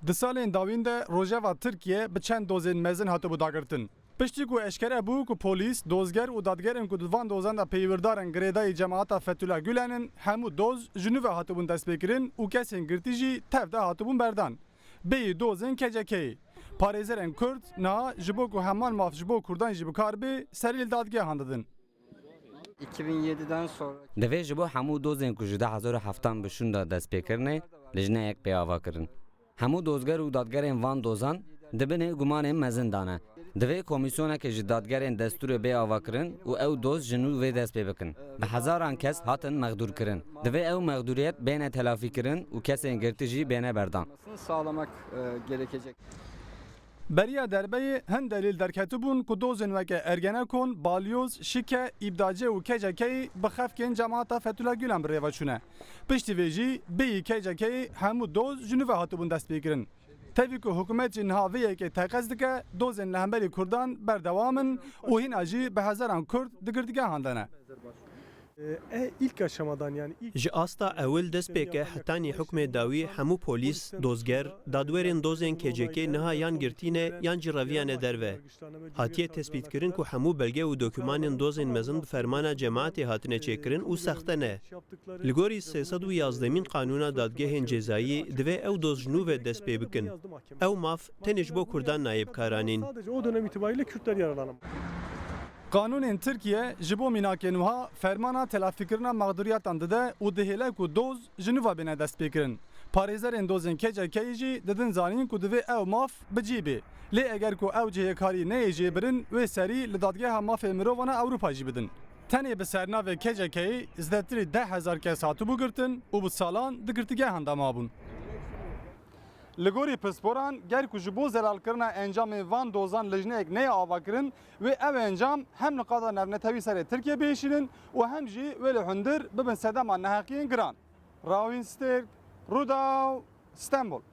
Di salên dawîn de Rojava Tirkiye bi çend dozên mezin hatibû dagirtin. Piştî ku eşkere bû ku polîs, dozger û dadgerên ku di van dozan de peyvîrdarên girêdayî cemaata Fethullah Gülen'in hemû doz ji nû ve hatibûn destpêkirin û kesên girtî jî tev de hatibûn berdan. Bêyî dozên KCK'yê. Parêzerên Kurd niha ji bo ku heman maf ji bo Kurdan jî bikar bê serî li dadgehan didin. 2007'den sonra Divê ji bo hemû dozên ku ji 2007 bi şûn de destpêkirinê li jineyek pêava kirin. Hemû dozger û dadgerên van dozan dibinê gumanên mezin dane. Divê komîsyonekê ji dadgerên destûrê bêava kirin û ew doz ji nû vê dest pê bikin. Bi hezaran kes hatin mexdûr kirin. Divê ew mexdûriyet bêne telafî kirin û kesên girtî jî bêne berdan. sağlamak gerekecek. Beriya derbeyê hin delîl derketibûn ku dozên weke Ergenekon, Balyoz, Şike, İbdace û KCK'yê bi xefkên cemaata Fethullah Gülen bi rêve çûne. Piştî vê jî bêyî KCK'yê hemû doz ji nû ve hatibûn destpêkirin. Tevî ku hikûmet jî niha vê yekê teqez dike, dozên li hemberî Kurdan berdewam in û hîna jî bi hezaran Kurd di girtîgehan de ne. İlk aşamadan yani ilk Ji asta ewil dest pêke hetanî hukmê dawî hemû polîs, dozger, dadwerên dozên KCK niha yan girtîne yan jî reviyanê derve. Hatiye tespîtkirin ku hemû belge û dokümanên dozên mezin bi fermana cemaatê hatine çêkirin û sexte ne. Li gorî 311 Kanûna Dadgehên Cezayî divê ew doz ji nû ve dest pê bikin. Ew maf tenê ji bo Kurdan nayîbkaranîn. sadece o dönem itibariyle Kürtler yararlanamadı. Kanûnên Tirkiye ji bo mînakên wiha fermana telafîkirina mağduriyatan dide û dihêle ku doz ji nû ve bêne destpêkirin. Parêzerên dozên KCK'yê jî didin zanîn ku divê ew maf bicîbê. Lê eger ku ew cihêkarî neyê jêbirin wê serî li dadgeha mafê mirovan Ewropa jî bidin. Tenê bi sernavê KCK'yê zêdetirî 10,000 kes hatibû girtin û bi salan di girtîgehan de mabûn. Li gorî pisporan ger ku ji bo zelalkirina encamê van dozan li jineyek neyê avakirin wê ev encam hem li qada navnetewî serê Tirkiye bêşînin û hem jî wê li hundir bibin sedema neheqiyên giran. Rawîn Stêrk, Rûdaw, Stenbol.